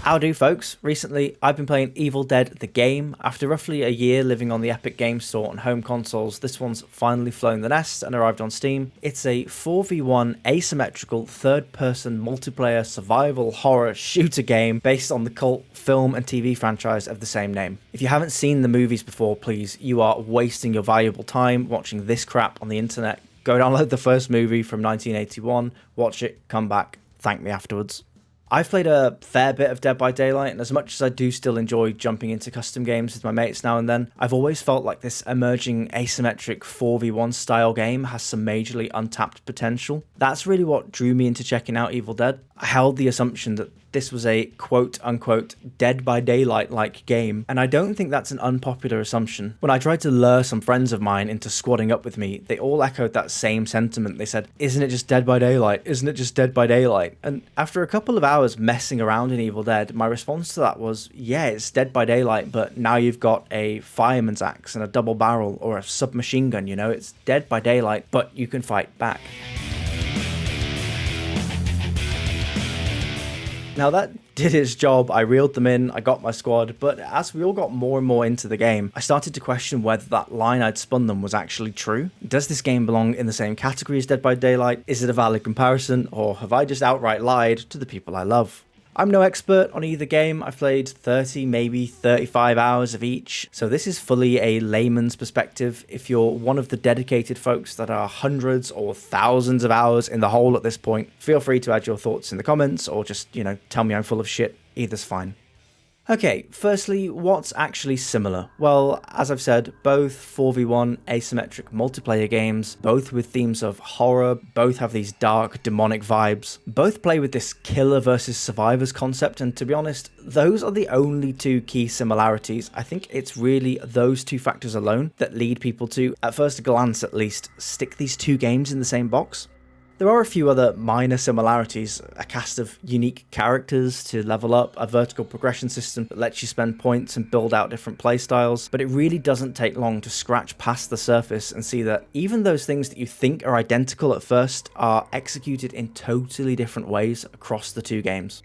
How do, folks? Recently, I've been playing Evil Dead the game. After roughly a year living on the Epic Games Store on home consoles, this one's finally flown the nest and arrived on Steam. It's a 4v1 asymmetrical third-person multiplayer survival horror shooter game based on the cult film and TV franchise of the same name. If you haven't seen the movies before, please, you are wasting your valuable time watching this crap on the internet. Go download the first movie from 1981, watch it, come back, thank me afterwards. I've played a fair bit of Dead by Daylight, and as much as I do still enjoy jumping into custom games with my mates now and then, I've always felt like this emerging asymmetric 4v1 style game has some majorly untapped potential. That's really what drew me into checking out Evil Dead. I held the assumption that this was a quote-unquote Dead by Daylight-like game, and I don't think that's an unpopular assumption. When I tried to lure some friends of mine into squadding up with me, they all echoed that same sentiment. They said, "Isn't it just Dead by Daylight? Isn't it just Dead by Daylight?" And after a couple of hours messing around in Evil Dead, my response to that was, yeah, it's Dead by Daylight, but now you've got a fireman's axe and a double barrel or a submachine gun, you know? It's Dead by Daylight, but you can fight back. Now that did its job. I reeled them in, I got my squad, but as we all got more and more into the game, I started to question whether that line I'd spun them was actually true. Does this game belong in the same category as Dead by Daylight? Is it a valid comparison, or have I just outright lied to the people I love? I'm no expert on either game. I've played 30, maybe 35 hours of each, so this is fully a layman's perspective. If you're one of the dedicated folks that are hundreds or thousands of hours in the hole at this point, feel free to add your thoughts in the comments, or just, tell me I'm full of shit. Either's fine. Okay, firstly, what's actually similar? Well, as I've said, both 4v1 asymmetric multiplayer games, both with themes of horror, both have these dark, demonic vibes, both play with this killer versus survivors concept, and to be honest, those are the only two key similarities. I think it's really those two factors alone that lead people to, at first glance at least, stick these two games in the same box. There are a few other minor similarities, a cast of unique characters to level up, a vertical progression system that lets you spend points and build out different playstyles, but it really doesn't take long to scratch past the surface and see that even those things that you think are identical at first are executed in totally different ways across the two games.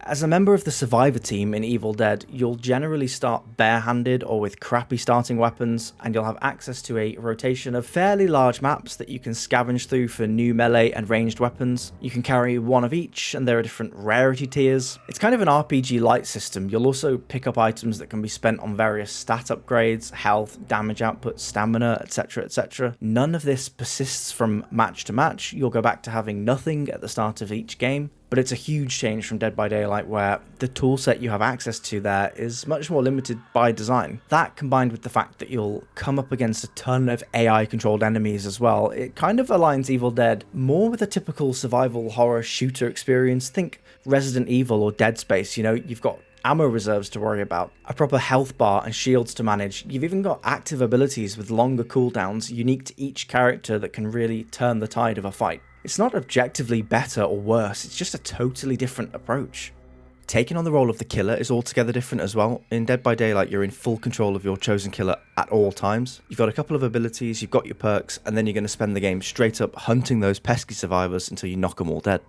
As a member of the survivor team in Evil Dead, you'll generally start barehanded or with crappy starting weapons, and you'll have access to a rotation of fairly large maps that you can scavenge through for new melee and ranged weapons. You can carry one of each, and there are different rarity tiers. It's kind of an RPG light system. You'll also pick up items that can be spent on various stat upgrades, health, damage output, stamina, etc, etc. None of this persists from match to match. You'll go back to having nothing at the start of each game. But it's a huge change from Dead by Daylight, where the toolset you have access to there is much more limited by design. That, combined with the fact that you'll come up against a ton of AI-controlled enemies as well, it kind of aligns Evil Dead more with a typical survival horror shooter experience. Think Resident Evil or Dead Space, you've got ammo reserves to worry about, a proper health bar and shields to manage. You've even got active abilities with longer cooldowns unique to each character that can really turn the tide of a fight. It's not objectively better or worse, it's just a totally different approach. Taking on the role of the killer is altogether different as well. In Dead by Daylight, you're in full control of your chosen killer at all times. You've got a couple of abilities, you've got your perks, and then you're going to spend the game straight up hunting those pesky survivors until you knock them all dead.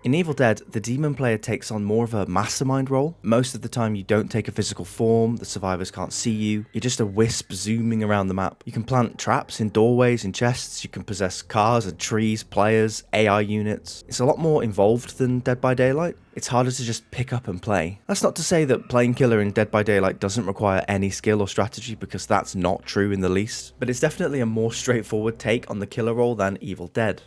In Evil Dead, the demon player takes on more of a mastermind role. Most of the time you don't take a physical form, the survivors can't see you, you're just a wisp zooming around the map. You can plant traps in doorways and chests, you can possess cars and trees, players, AI units. It's a lot more involved than Dead by Daylight. It's harder to just pick up and play. That's not to say that playing killer in Dead by Daylight doesn't require any skill or strategy, because that's not true in the least, but it's definitely a more straightforward take on the killer role than Evil Dead.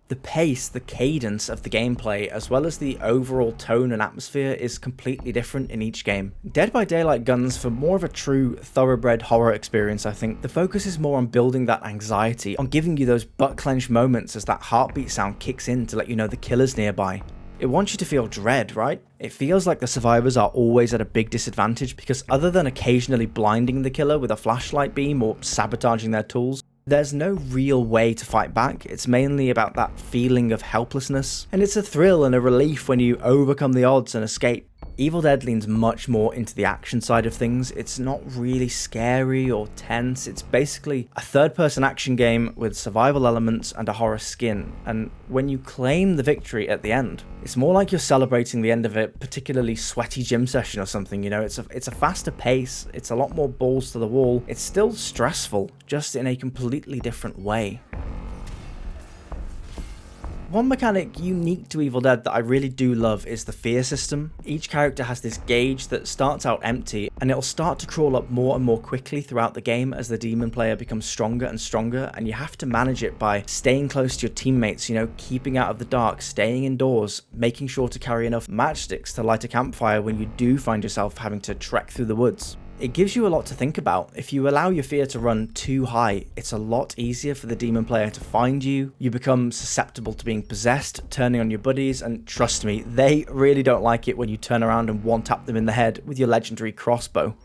The pace, the cadence of the gameplay, as well as the overall tone and atmosphere is completely different in each game. Dead by Daylight guns for more of a true, thoroughbred horror experience, I think. The focus is more on building that anxiety, on giving you those butt-clenched moments as that heartbeat sound kicks in to let you know the killer's nearby. It wants you to feel dread, right? It feels like the survivors are always at a big disadvantage, because other than occasionally blinding the killer with a flashlight beam or sabotaging their tools, there's no real way to fight back. It's mainly about that feeling of helplessness, and it's a thrill and a relief when you overcome the odds and escape. Evil Dead leans much more into the action side of things. It's not really scary or tense. It's basically a third-person action game with survival elements and a horror skin. And when you claim the victory at the end, it's more like you're celebrating the end of a particularly sweaty gym session or something, you know? It's a faster pace, it's a lot more balls to the wall. It's still stressful, just in a completely different way. One mechanic unique to Evil Dead that I really do love is the fear system. Each character has this gauge that starts out empty, and it'll start to crawl up more and more quickly throughout the game as the demon player becomes stronger and stronger, and you have to manage it by staying close to your teammates, you know, keeping out of the dark, staying indoors, making sure to carry enough matchsticks to light a campfire when you do find yourself having to trek through the woods. It gives you a lot to think about. If you allow your fear to run too high, it's a lot easier for the demon player to find you. You become susceptible to being possessed, turning on your buddies, and trust me, they really don't like it when you turn around and one-tap them in the head with your legendary crossbow.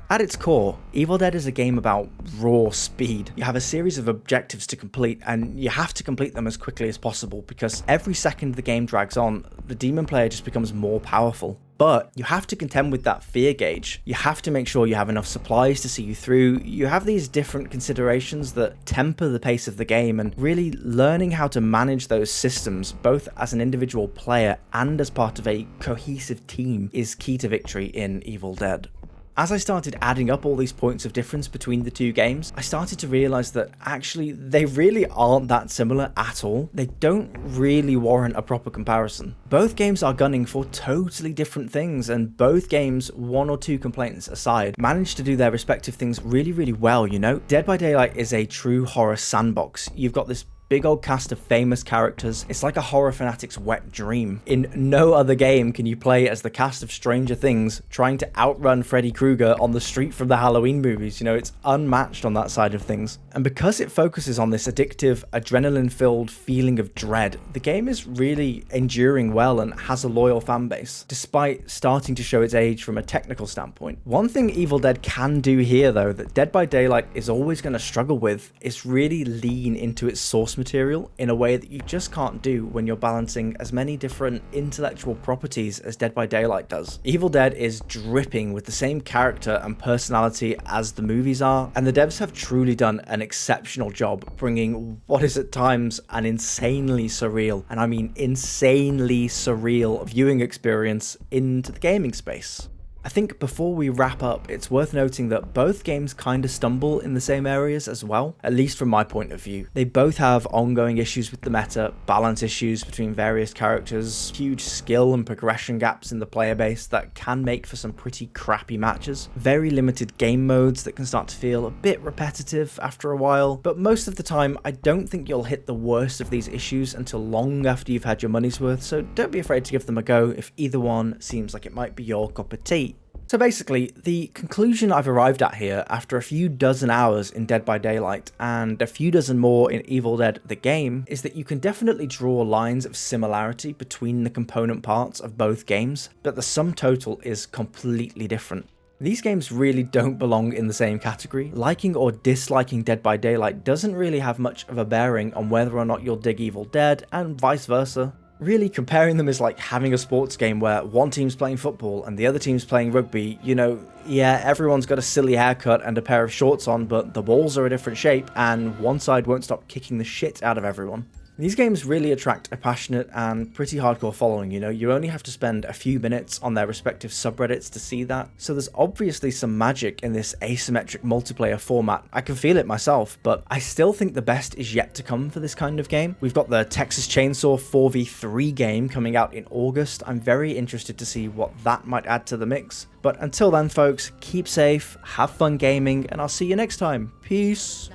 At its core, Evil Dead is a game about raw speed. You have a series of objectives to complete, and you have to complete them as quickly as possible because every second the game drags on, the demon player just becomes more powerful. But you have to contend with that fear gauge. You have to make sure you have enough supplies to see you through. You have these different considerations that temper the pace of the game, and really learning how to manage those systems, both as an individual player and as part of a cohesive team, is key to victory in Evil Dead. As I started adding up all these points of difference between the two games, I started to realize that actually they really aren't that similar at all. They don't really warrant a proper comparison. Both games are gunning for totally different things, and both games, one or two complaints aside, managed to do their respective things really, really well, you know? Dead by Daylight is a true horror sandbox. You've got this big old cast of famous characters. It's like a horror fanatic's wet dream. In no other game can you play as the cast of Stranger Things trying to outrun Freddy Krueger on the street from the Halloween movies. You know, it's unmatched on that side of things. And because it focuses on this addictive, adrenaline-filled feeling of dread, the game is really enduring well and has a loyal fan base, despite starting to show its age from a technical standpoint. One thing Evil Dead can do here, though, that Dead by Daylight is always going to struggle with, is really lean into its source material in a way that you just can't do when you're balancing as many different intellectual properties as Dead by Daylight does. Evil Dead is dripping with the same character and personality as the movies are, and the devs have truly done an exceptional job bringing what is at times an insanely surreal, and I mean insanely surreal, viewing experience into the gaming space. I think before we wrap up, it's worth noting that both games kind of stumble in the same areas as well, at least from my point of view. They both have ongoing issues with the meta, balance issues between various characters, huge skill and progression gaps in the player base that can make for some pretty crappy matches, very limited game modes that can start to feel a bit repetitive after a while, but most of the time I don't think you'll hit the worst of these issues until long after you've had your money's worth, so don't be afraid to give them a go if either one seems like it might be your cup of tea. So basically, the conclusion I've arrived at here after a few dozen hours in Dead by Daylight and a few dozen more in Evil Dead the game is that you can definitely draw lines of similarity between the component parts of both games, but the sum total is completely different. These games really don't belong in the same category. Liking or disliking Dead by Daylight doesn't really have much of a bearing on whether or not you'll dig Evil Dead, and vice versa. Really, comparing them is like having a sports game where one team's playing football and the other team's playing rugby. You know, yeah, everyone's got a silly haircut and a pair of shorts on, but the balls are a different shape and one side won't stop kicking the shit out of everyone. These games really attract a passionate and pretty hardcore following, you know, you only have to spend a few minutes on their respective subreddits to see that, so there's obviously some magic in this asymmetric multiplayer format. I can feel it myself, but I still think the best is yet to come for this kind of game. We've got the Texas Chainsaw 4v3 game coming out in August. I'm very interested to see what that might add to the mix. But until then folks, keep safe, have fun gaming, and I'll see you next time. Peace!